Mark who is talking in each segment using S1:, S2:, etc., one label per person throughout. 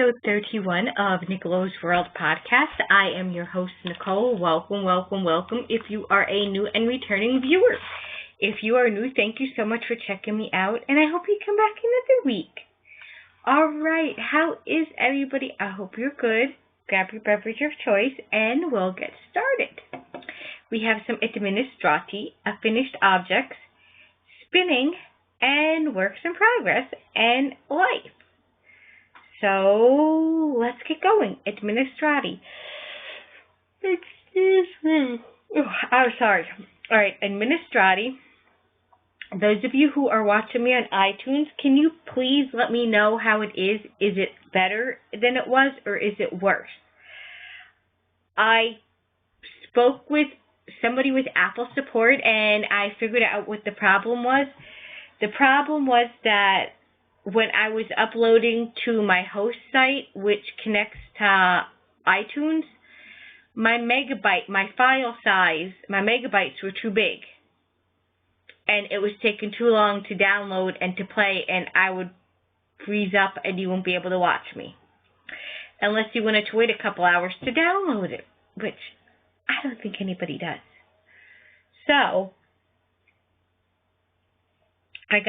S1: episode 31 of Nicolo's World Podcast. I am your host, Nicole. Welcome, welcome, welcome if you are a new and returning viewer. If you are new, thank you so much for checking me out, and I hope you come back another week. Alright, how is everybody? I hope you're good. Grab your beverage of choice, and we'll get started. We have some administrati, finished objects, spinning, and works in progress, and life. So, let's get going. Administrati. Excuse me. I'm sorry. Alright, administrati. Those of you who are watching me on iTunes, can you please let me know how it is? Is it better than it was, or is it worse? I spoke with somebody with Apple support, and I figured out what the problem was. The problem was that when I was uploading to my host site, which connects to iTunes, my file size, my megabytes were too big. And it was taking too long to download and to play, and I would freeze up and you won't be able to watch me. Unless you wanted to wait a couple hours to download it, which I don't think anybody does. So, I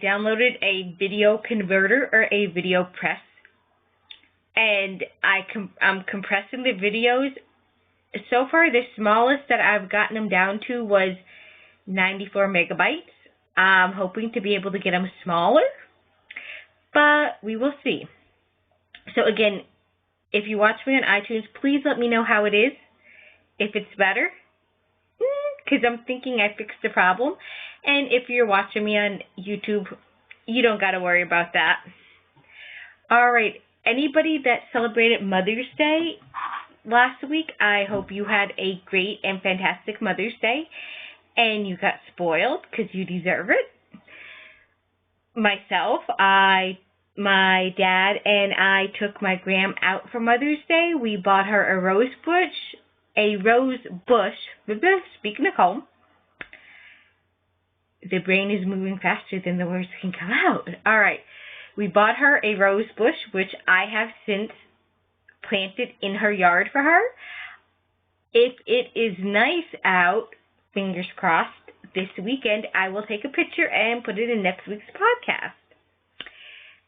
S1: downloaded a video converter or a video press, and I'm compressing the videos. So far, the smallest that I've gotten them down to was 94 megabytes. I'm hoping to be able to get them smaller, but we will see. So again, if you watch me on iTunes, please let me know how it is, if it's better, because I'm thinking I fixed the problem. And if you're watching me on YouTube, you don't got to worry about that. All right, anybody that celebrated Mother's Day last week, I hope you had a great and fantastic Mother's Day, and you got spoiled because you deserve it. Myself, my dad and I took my gram out for Mother's Day. We bought her a rose bush. Speaking of home, the brain is moving faster than the words can come out. All right. We bought her a rose bush, which I have since planted in her yard for her. If it is nice out, fingers crossed, this weekend, I will take a picture and put it in next week's podcast.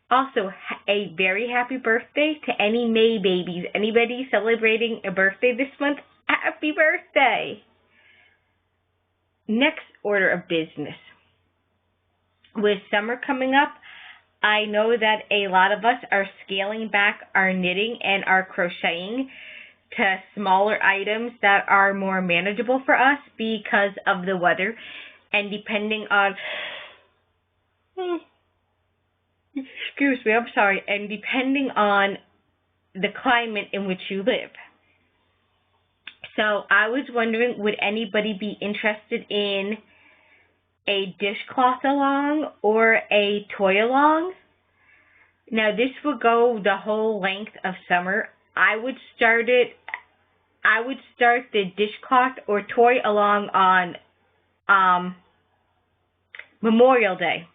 S1: Also, a very happy birthday to any May babies. Anybody celebrating a birthday this month? Happy birthday! Next order of business. With summer coming up, I know that a lot of us are scaling back our knitting and our crocheting to smaller items that are more manageable for us because of the weather, and depending on and depending on the climate in which you live. So I was wondering, would anybody be interested in a dishcloth along or a toy along? Now this will go the whole length of summer. I would start the dishcloth or toy along on Memorial Day.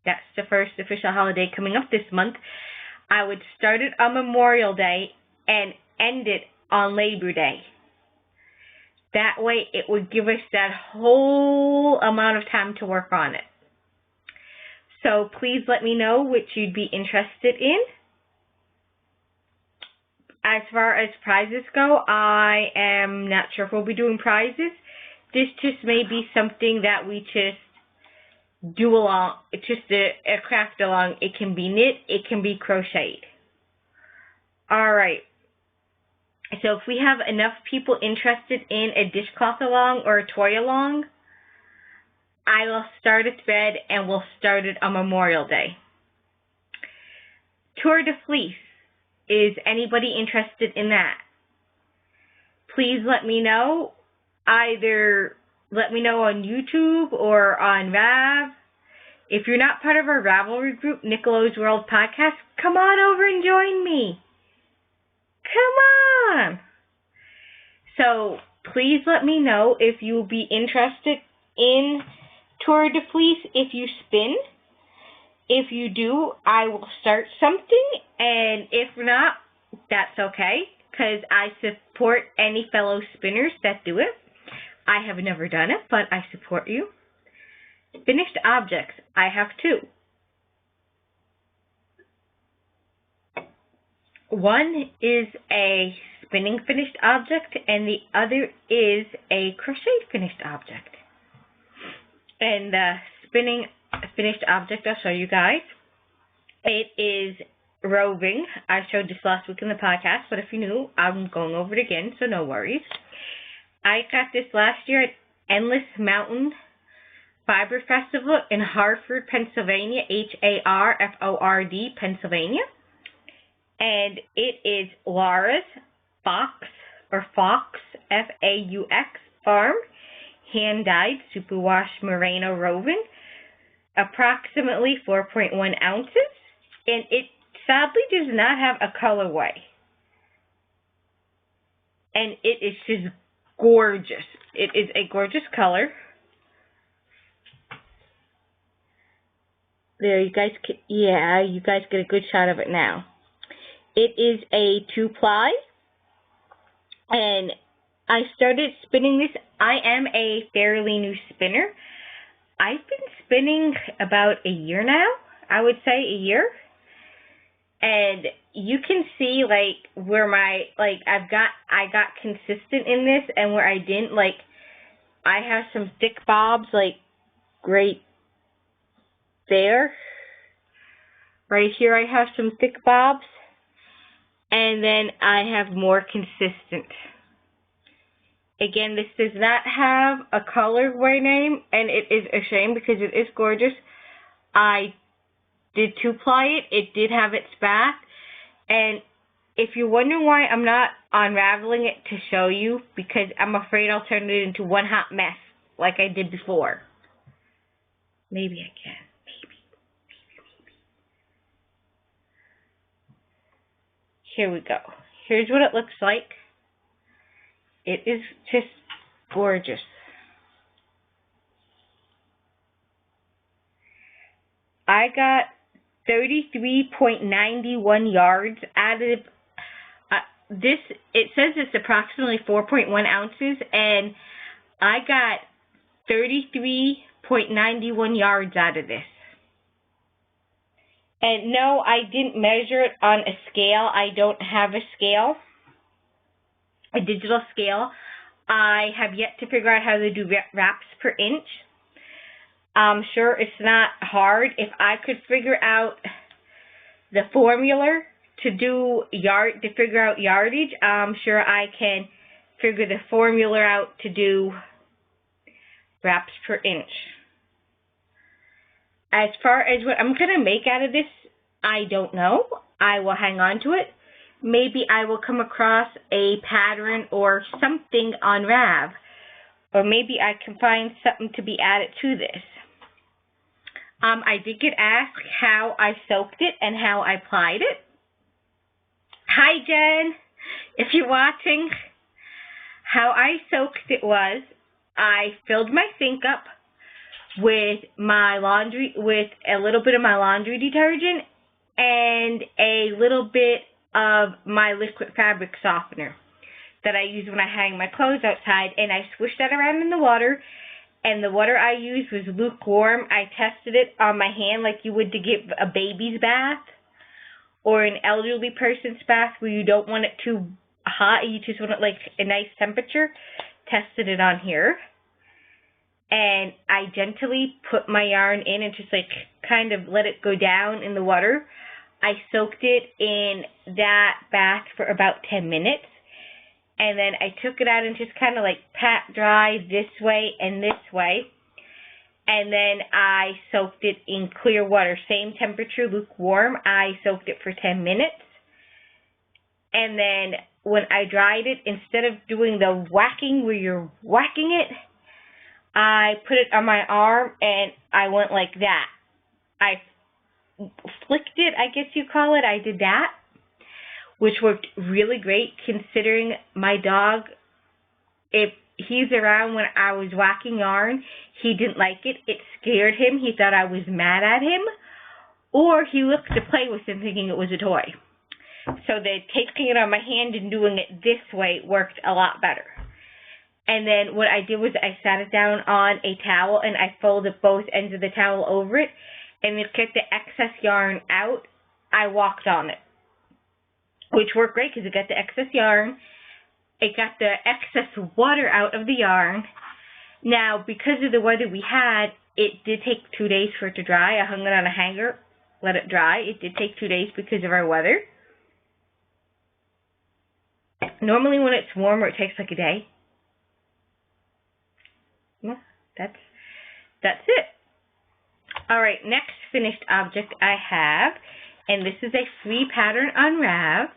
S1: That's the first official holiday coming up this month. I would start it on Memorial Day and end it on Labor Day. That way it would give us that whole amount of time to work on it. So please let me know which you'd be interested in. As far as prizes go, I am not sure if we'll be doing prizes. This just may be something that we just do along. It's just a craft along. It can be knit. It can be crocheted. All right. So if we have enough people interested in a dishcloth along or a toy along, I will start a thread and we'll start it on Memorial Day. Tour de Fleece. Is anybody interested in that? Please let me know. Either let me know on YouTube or on Rav. If you're not part of our Ravelry group, Nicolo's World Podcast, come on over and join me. Come on. So please let me know if you'll be interested in Tour de Fleece if you spin. If you do, I will start something, and if not, that's okay, because I support any fellow spinners that do it. I have never done it, but I support you. Finished objects. I have two. One is a spinning finished object, and the other is a crochet finished object. And the spinning finished object, I'll show you guys. It is roving. I showed this last week in the podcast, but if you're new, I'm going over it again, so no worries. I got this last year at Endless Mountain Fiber Festival in Hartford, Pennsylvania, Harford, Pennsylvania. And it is Laura's Fox, F-A-U-X, Farm, hand-dyed superwash merino roving, approximately 4.1 ounces, and it sadly does not have a colorway. And it is just gorgeous. It is a gorgeous color. There, you guys get a good shot of it now. It is a 2-ply, and I started spinning this. I am a fairly new spinner. I've been spinning about a year now, I would say a year. And you can see like where I got consistent in this and where I didn't. Like, I have some thick bobs like right there. Right here I have some thick bobs. And then I have more consistent. Again, this does not have a colorway name, and it is a shame because it is gorgeous. I did 2-ply it. It did have its back. And if you're wondering why I'm not unraveling it to show you, because I'm afraid I'll turn it into one hot mess like I did before. Maybe I can. Here we go. Here's what it looks like. It is just gorgeous. I got 33.91 yards out of this. It says it's approximately 4.1 ounces, and I got 33.91 yards out of this. And no, I didn't measure it on a scale. I don't have a scale, a digital scale. I have yet to figure out how to do wraps per inch. I'm sure it's not hard. If I could figure out the formula to figure out yardage, I'm sure I can figure the formula out to do wraps per inch. As far as what I'm going to make out of this, I don't know. I will hang on to it. Maybe I will come across a pattern or something on Rav. Or maybe I can find something to be added to this. I did get asked how I soaked it and how I plied it. Hi, Jen. If you're watching, how I soaked it was I filled my sink up with with a little bit of my laundry detergent and a little bit of my liquid fabric softener that I use when I hang my clothes outside, and I swished that around in the water, and the water I used was lukewarm. I tested it on my hand like you would to give a baby's bath or an elderly person's bath where you don't want it too hot, you just want it like a nice temperature. Tested it on here. And I gently put my yarn in and just like kind of let it go down in the water. I soaked it in that bath for about 10 minutes. And then I took it out and just kind of like pat dry this way and this way. And then I soaked it in clear water, same temperature, lukewarm. I soaked it for 10 minutes. And then when I dried it, instead of doing the whacking where you're whacking it, I put it on my arm and I went like that. I flicked it, I guess you call it. I did that, which worked really great considering my dog, if he's around when I was whacking yarn, he didn't like it. It scared him. He thought I was mad at him. or he looked to play with it thinking it was a toy. So taking it on my hand and doing it this way worked a lot better. And then what I did was I sat it down on a towel and I folded both ends of the towel over it, and to get the excess yarn out, I walked on it, which worked great because it got the excess yarn. It got the excess water out of the yarn. Now, because of the weather we had, it did take 2 days for it to dry. I hung it on a hanger, let it dry. It did take 2 days because of our weather. Normally when it's warmer, it takes like a day. Well, that's it. All right, next finished object I have, and this is a free pattern on Rav,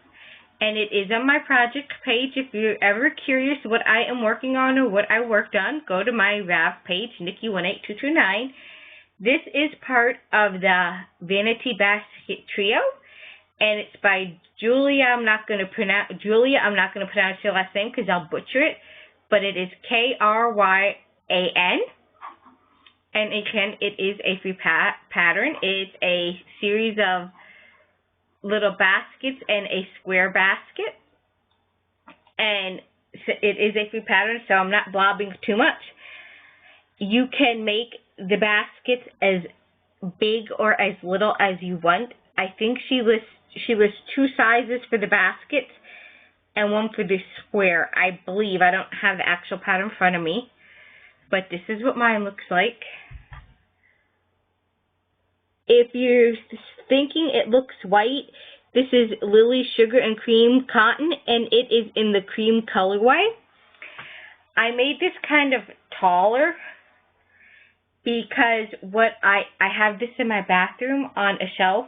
S1: and it is on my project page. If you're ever curious what I am working on or what I worked on, go to my Rav page, Nikki18229. This is part of the Vanity Basket Trio, and it's by Julia. I'm not going to pronounce your last name because I'll butcher it, but it is Kryan. And again, it is a free pattern. It's a series of little baskets and a square basket. And it is a free pattern, so I'm not blobbing too much. You can make the baskets as big or as little as you want. I think she lists 2 sizes for the baskets and 1 for the square, I believe. I don't have the actual pattern in front of me, but this is what mine looks like. If you're thinking it looks white, this is Lily Sugar and Cream Cotton, and it is in the cream colorway. I made this kind of taller because I have this in my bathroom on a shelf,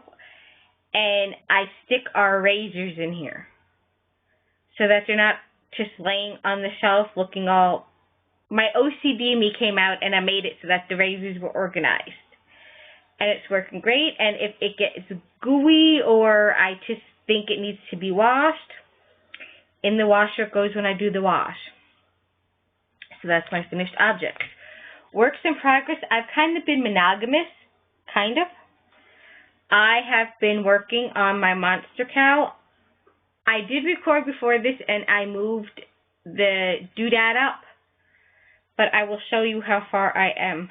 S1: and I stick our razors in here so that they're not just laying on the shelf looking all... My OCD in me came out, and I made it so that the razors were organized. And it's working great, and if it gets gooey or I just think it needs to be washed, in the washer it goes when I do the wash. So that's my finished object. Works in progress, I've kind of been monogamous, kind of. I have been working on my Monster Cow. I did record before this, and I moved the doodad up, but I will show you how far I am.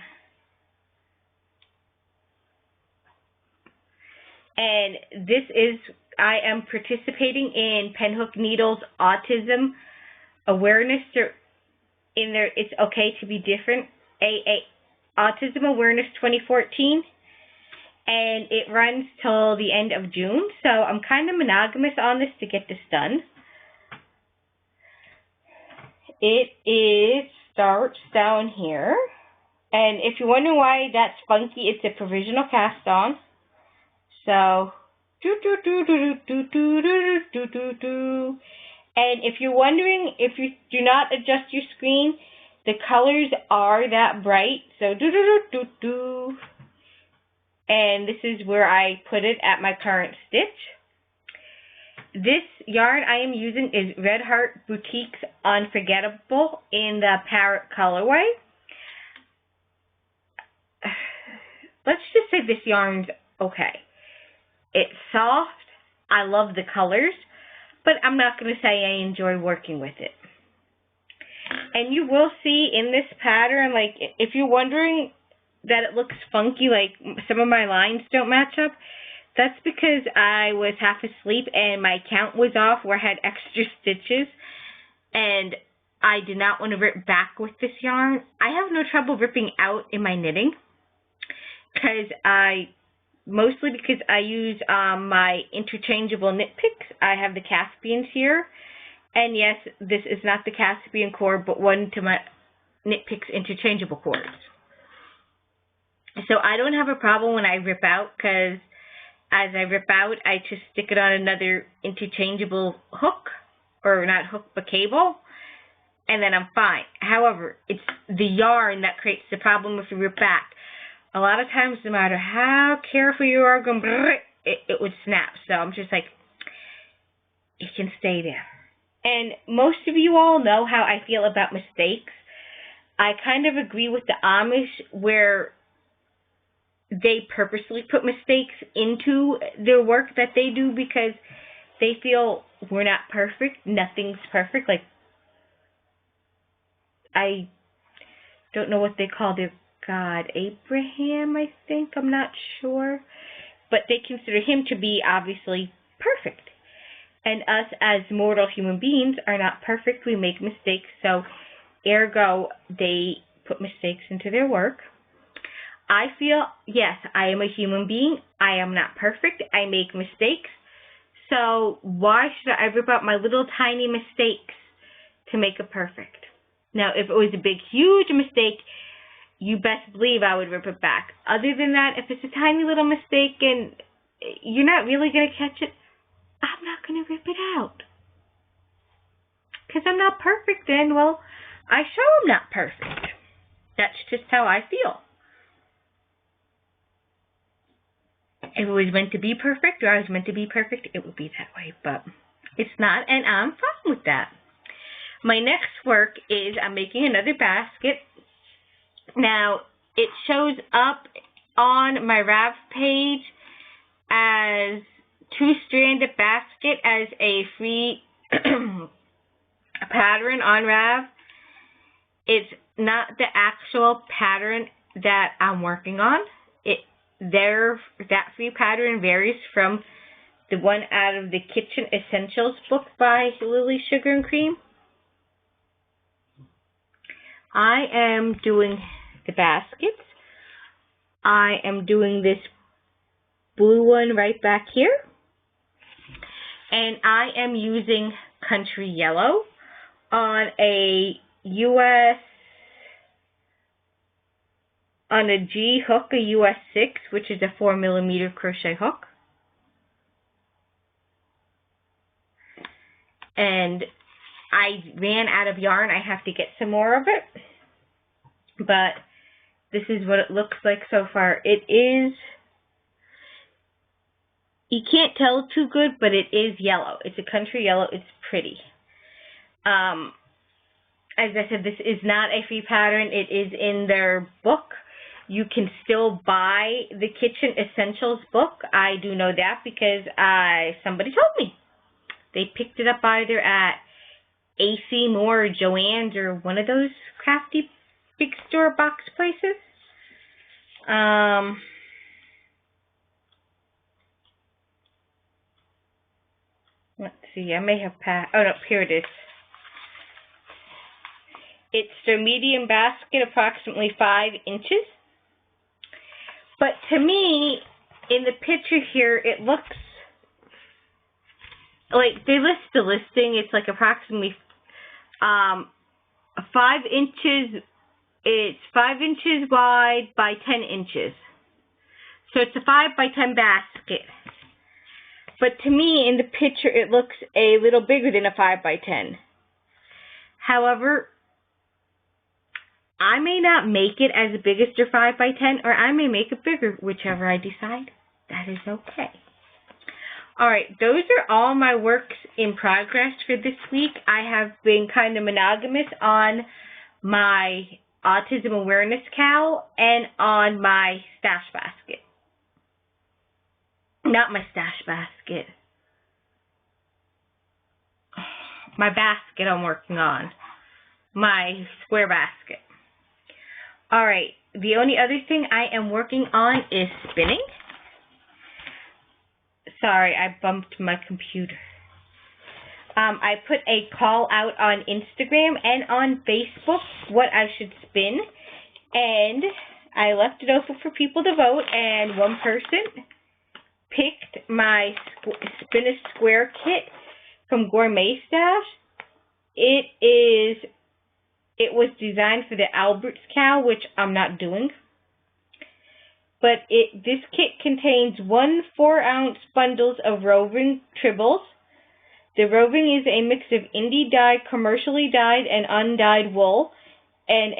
S1: And this is, I am participating in Penhook Needle's Autism Awareness, in their It's Okay to Be Different, Autism Awareness 2014. And it runs till the end of June, so I'm kind of monogamous on this to get this done. It starts down here. And if you're wondering why that's funky, it's a provisional cast on. So, and if you're wondering, if you do not adjust your screen, the colors are that bright. So, and this is where I put it at my current stitch. This yarn I am using is Red Heart Boutique's Unforgettable in the Parrot colorway. Let's just say this yarn's okay. It's soft. I love the colors, but I'm not going to say I enjoy working with it. And you will see in this pattern, like, if you're wondering that it looks funky, like some of my lines don't match up, that's because I was half asleep and my count was off where I had extra stitches, and I did not want to rip back with this yarn. I have no trouble ripping out in my knitting, mostly because I use my interchangeable knit picks. I have the Caspians here, and yes, this is not the Caspian cord, but one to my knit picks interchangeable cords. So I don't have a problem when I rip out, because as I rip out, I just stick it on another interchangeable hook, or not hook, but cable, and then I'm fine. However, it's the yarn that creates the problem if you rip back. A lot of times, no matter how careful you are going, it would snap. So I'm just like, it can stay there. And most of you all know how I feel about mistakes. I kind of agree with the Amish, where they purposely put mistakes into their work that they do because they feel we're not perfect, nothing's perfect. Like, I don't know what they call their god, Abraham, I think, I'm not sure. But they consider him to be obviously perfect. And us as mortal human beings are not perfect, we make mistakes, so ergo, they put mistakes into their work. I feel, yes, I am a human being, I am not perfect, I make mistakes, so why should I rip out my little tiny mistakes to make it perfect? Now, if it was a big, huge mistake, you best believe I would rip it back. Other than that, if it's a tiny little mistake and you're not really going to catch it, I'm not going to rip it out. Because I'm not perfect then, well, I show I'm not perfect. That's just how I feel. If it was meant to be perfect, or I was meant to be perfect, it would be that way. But it's not, and I'm fine with that. My next work is I'm making another basket. Now, it shows up on my Rav page as two-stranded basket as a free pattern on Rav. It's not the actual pattern that I'm working on. That free pattern varies from the one out of the Kitchen Essentials book by Lily Sugar and Cream. I am doing the baskets. I am doing this blue one right back here. And I am using Country Yellow on a G hook, a US 6, which is a 4mm crochet hook. And I ran out of yarn. I have to get some more of it. But this is what it looks like so far. It is, you can't tell too good, but it is yellow. It's a country yellow. It's pretty. As I said, this is not a free pattern. It is in their book. You can still buy the Kitchen Essentials book. I do know that because somebody told me. They picked it up either at AC Moore or Joann's or one of those crafty big store box places. Let's see, I may have passed. Oh no, here it is. It's their medium basket, approximately 5 inches. But to me, in the picture here, it looks like they list the listing. It's like approximately 5 inches. It's 5 inches wide by 10 inches. So it's a 5 by 10 basket. But to me, in the picture, it looks a little bigger than a 5 by 10. However, I may not make it as big as their 5 by 10, or I may make it bigger, whichever I decide. That is okay. Alright, those are all my works in progress for this week. I have been kind of monogamous on my autism awareness cowl and on my stash basket. Not my stash basket. My basket I'm working on. My square basket. Alright, the only other thing I am working on is spinning. Sorry, I bumped my computer. I put a call out on Instagram and on Facebook what I should spin. And I left it open for people to vote. And one person picked my Spin a Square kit from Gourmet Stash. It was designed for the Albert's cow, which I'm not doing. But this kit contains 1 4-ounce bundles of roving tribbles. The roving is a mix of indie dyed, commercially dyed, and undyed wool, and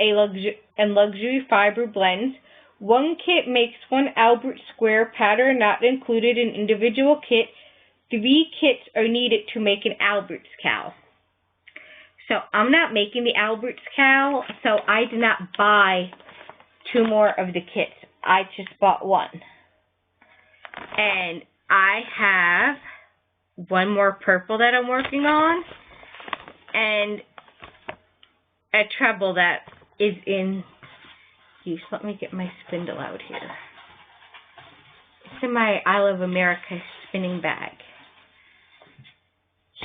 S1: luxury fiber blends. One kit makes 1 Albert Square pattern not included in individual kit. 3 kits are needed to make an Albert's cow. So I'm not making the Albert's cow, so I did not buy 2 more of the kits. I just bought one. And I have one more purple that I'm working on, and a treble that is in use. Let me get my spindle out here. It's in my I Love America spinning bag.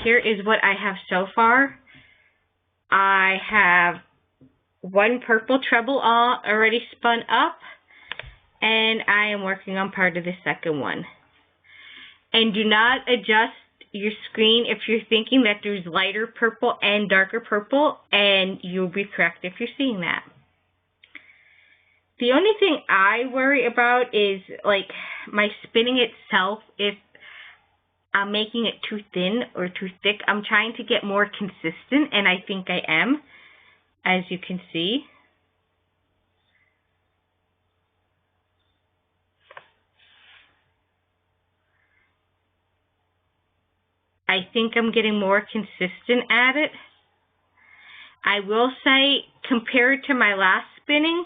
S1: Here is what I have so far. I have one purple treble all already spun up, and I am working on part of the second one. And do not adjust your screen if you're thinking that there's lighter purple and darker purple, and you'll be correct if you're seeing that. The only thing I worry about is like my spinning itself. If I'm making it too thin or too thick, I'm trying to get more consistent, and I think I am, as you can see. I think I'm getting more consistent at it. I will say, compared to my last spinning,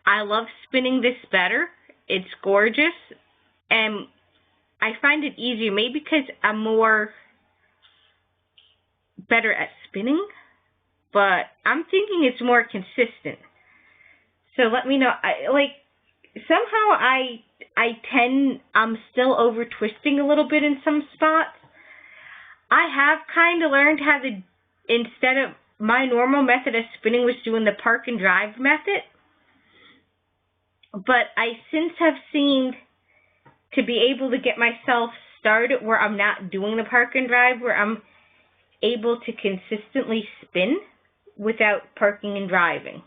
S1: I love spinning this better. It's gorgeous, and I find it easier, maybe because I'm better at spinning, but I'm thinking it's more consistent. So let me know. I'm still over twisting a little bit in some spots. I have kind of learned how to, instead of my normal method of spinning was doing the park and drive method, but I since have seen to be able to get myself started where I'm not doing the park and drive, where I'm able to consistently spin without parking and driving.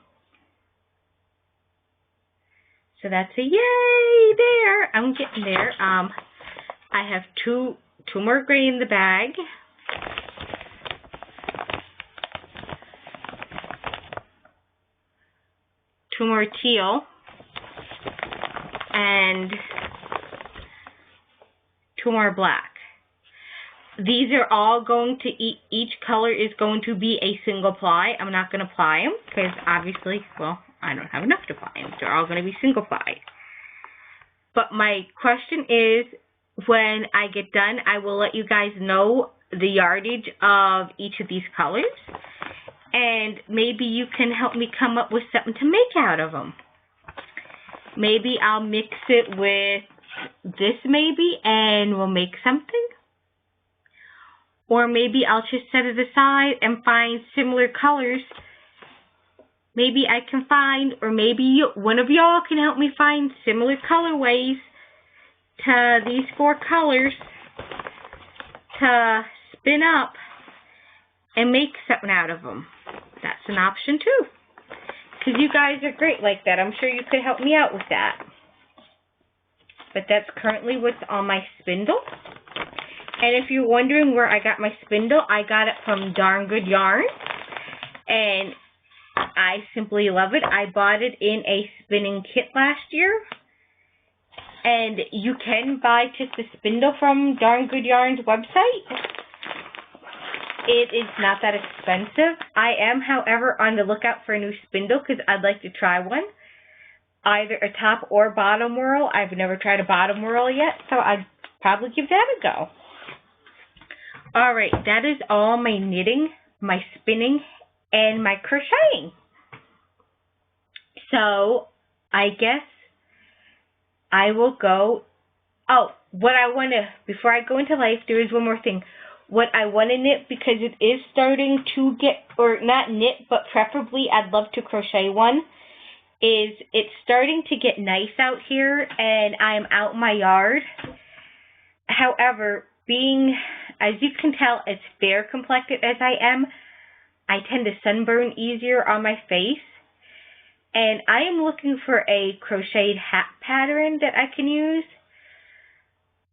S1: So that's a yay there. I'm getting there. I have two more gray in the bag. Two more teal. And two more black. These are all going to, each color is going to be a single ply. I'm not going to ply them because obviously, well, I don't have enough to ply them. They're all going to be single ply. But my question is, when I get done, I will let you guys know the yardage of each of these colors. And maybe you can help me come up with something to make out of them. Maybe I'll mix it with this and we'll make something. Or maybe I'll just set it aside and find similar colors. Maybe I can find, or maybe one of y'all can help me find similar colorways to these four colors to spin up and make something out of them. That's an option too. Because you guys are great like that. I'm sure you could help me out with that. But that's currently what's on my spindle. And if you're wondering where I got my spindle, I got it from Darn Good Yarn. And I simply love it. I bought it in a spinning kit last year. And you can buy just a spindle from Darn Good Yarn's website. It is not that expensive. I am, however, on the lookout for a new spindle because I'd like to try one. Either a top or bottom whirl. I've never tried a bottom whirl yet, so I'd probably give that a go. Alright, that is all my knitting, my spinning, and my crocheting. So, I guess I will go. Oh, before I go into life, there is one more thing. What I want to knit, because it is starting to get, or not knit, but preferably I'd love to crochet one, is it's starting to get nice out here, and I'm out in my yard. However, being, as you can tell, as fair complected as I am, I tend to sunburn easier on my face. And I am looking for a crocheted hat pattern that I can use.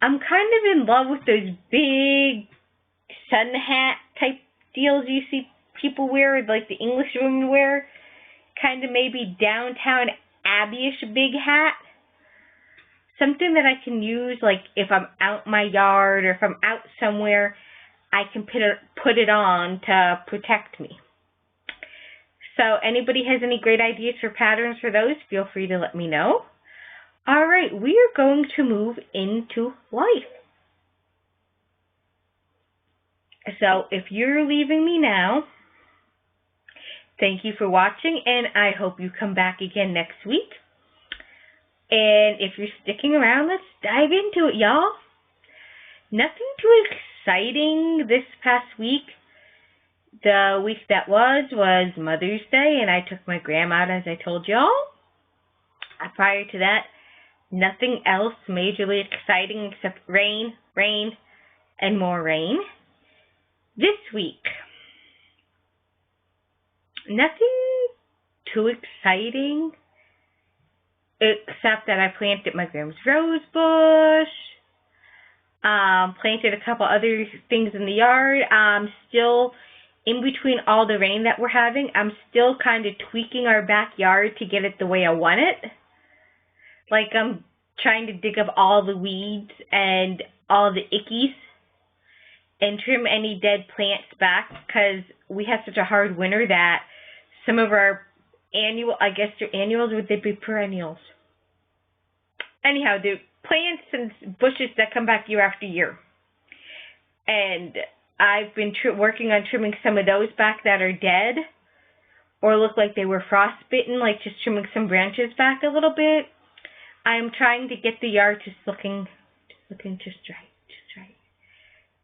S1: I'm kind of in love with those big sun hat type deals you see people wear, like the English women wear. Kind of maybe downtown Abbey-ish big hat. Something that I can use, like if I'm out in my yard or if I'm out somewhere, I can put it on to protect me. So anybody has any great ideas for patterns for those, feel free to let me know. Alright, we are going to move into life. So, if you're leaving me now, thank you for watching, and I hope you come back again next week. And if you're sticking around, let's dive into it, y'all. Nothing too exciting this past week. The week that was Mother's Day, and I took my grandma out, as I told y'all. Prior to that, nothing else majorly exciting except rain, and more rain. This week, nothing too exciting except that I planted my grandma's rose bush, planted a couple other things in the yard. Still, in between all the rain that we're having, I'm still kind of tweaking our backyard to get it the way I want it. Like, I'm trying to dig up all the weeds and all the ickies and trim any dead plants back, because we had such a hard winter that some of our annuals, would they be perennials? Anyhow, the plants and bushes that come back year after year. And I've been working on trimming some of those back that are dead or look like they were frostbitten, like just trimming some branches back a little bit. I'm trying to get the yard just looking just right.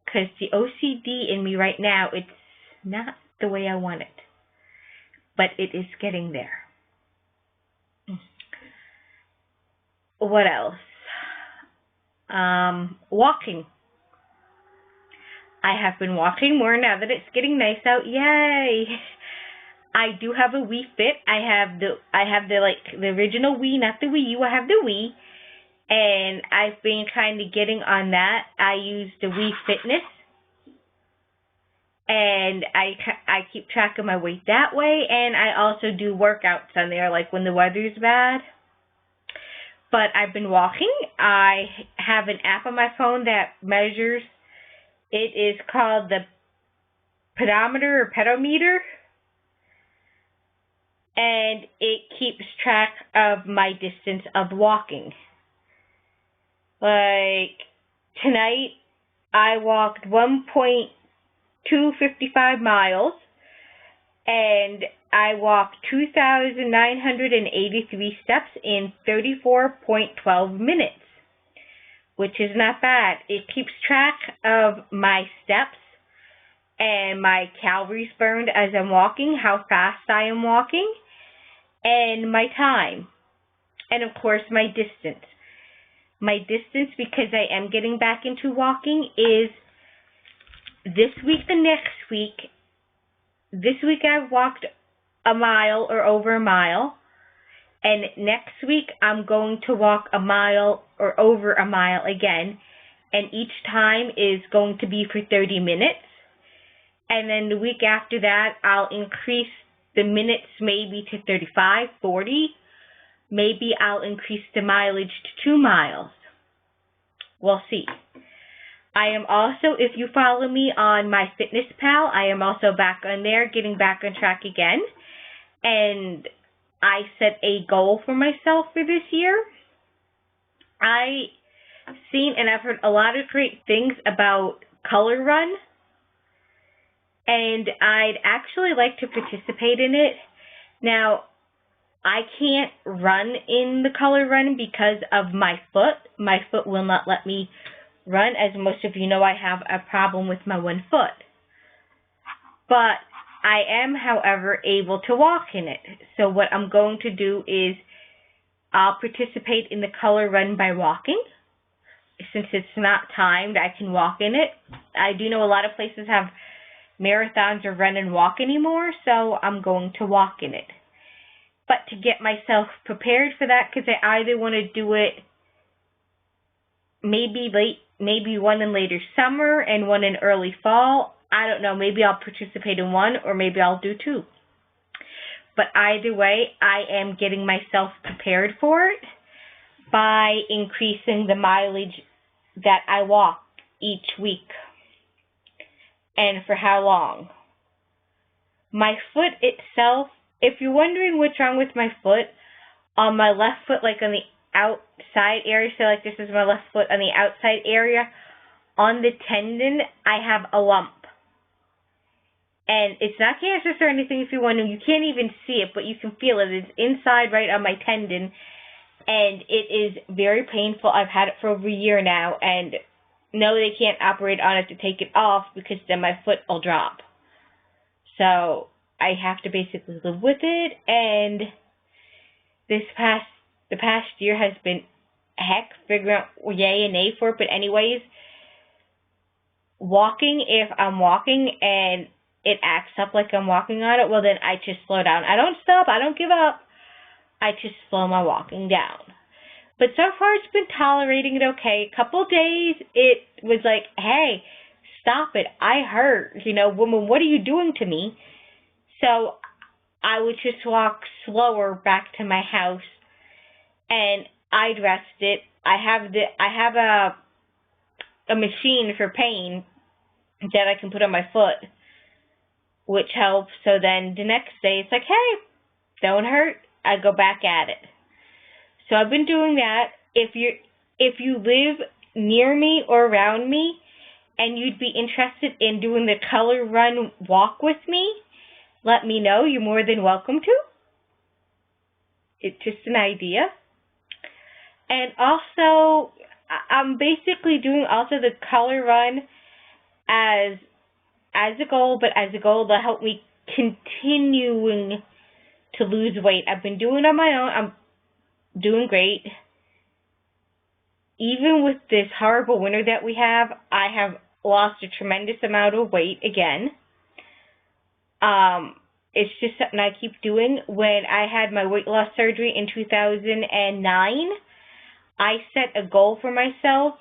S1: Because the OCD in me right now, it's not the way I want it. But it is getting there. What else? Walking. I have been walking more now that it's getting nice out. Yay! I do have a Wii Fit. I have the original Wii, not the Wii U. I have the Wii. And I've been kind of getting on that. I use the Wii Fitness. And I keep track of my weight that way. And I also do workouts on there, like when the weather's bad. But I've been walking. I have an app on my phone that measures. It is called the pedometer or pedometer. And it keeps track of my distance of walking. Like, tonight, I walked 1.255 miles, and I walked 2,983 steps in 34.12 minutes, which is not bad. It keeps track of my steps and my calories burned as I'm walking, how fast I am walking, and my time, and of course my distance. My distance, because I am getting back into walking, is this week and next week. This week I've walked a mile or over a mile. And next week I'm going to walk a mile or over a mile again. And each time is going to be for 30 minutes. And then the week after that I'll increase the minutes maybe to 35, 40. Maybe I'll increase the mileage to 2 miles. We'll see. I am also, if you follow me on MyFitnessPal, I am also back on there, getting back on track again. And I set a goal for myself for this year. I've seen and I've heard a lot of great things about Color Run. And I'd actually like to participate in it. Now, I can't run in the Color Run because of my foot. My foot will not let me run. As most of you know, I have a problem with my one foot. But I am, however, able to walk in it. So what I'm going to do is I'll participate in the Color Run by walking. Since it's not timed, I can walk in it. I do know a lot of places have marathons or run and walk anymore, so I'm going to walk in it. But to get myself prepared for that, because I either want to do it maybe one in later summer and one in early fall. I don't know. Maybe I'll participate in one, or maybe I'll do 2. But either way, I am getting myself prepared for it by increasing the mileage that I walk each week and for how long. My foot itself, if you're wondering what's wrong with my foot, on my left foot, like on the outside area, so like this is my left foot, on the outside area, on the tendon, I have a lump. And it's not cancerous or anything, if you're wondering. You can't even see it, but you can feel it. It's inside right on my tendon, and it is very painful. I've had it for over a year now, and no, they can't operate on it to take it off because then my foot will drop. So I have to basically live with it, and the past year has been heck figuring out yay and nay for it. But anyways, walking, if I'm walking and it acts up like I'm walking on it, well then I just slow down. I don't stop, I don't give up. I just slow my walking down. But so far it's been tolerating it okay. A couple days it was like, hey, stop it, I hurt. You know, woman, what are you doing to me? So I would just walk slower back to my house, and I'd rest it. I have a machine for pain that I can put on my foot, which helps. So then the next day it's like, hey, don't hurt, I go back at it. So I've been doing that. If you live near me or around me and you'd be interested in doing the color run walk with me, let me know. You're more than welcome to. It's just an idea. And also, I'm basically doing also the color run as a goal, but as a goal to help me continuing to lose weight. I've been doing it on my own. I'm doing great. Even with this horrible winter that we have, I have lost a tremendous amount of weight again. It's just something I keep doing. When I had my weight loss surgery in 2009, I set a goal for myself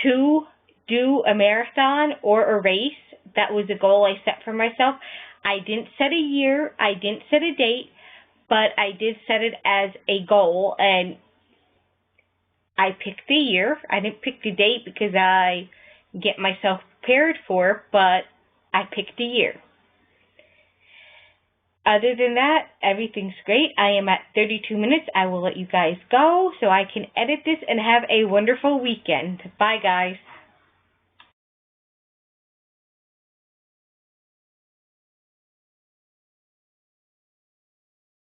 S1: to do a marathon or a race. That was a goal I set for myself. I didn't set a year, I didn't set a date, but I did set it as a goal, and I picked the year. I didn't pick the date because I get myself prepared for it, but I picked a year. Other than that, everything's great. I am at 32 minutes. I will let you guys go so I can edit this and have a wonderful weekend. Bye, guys.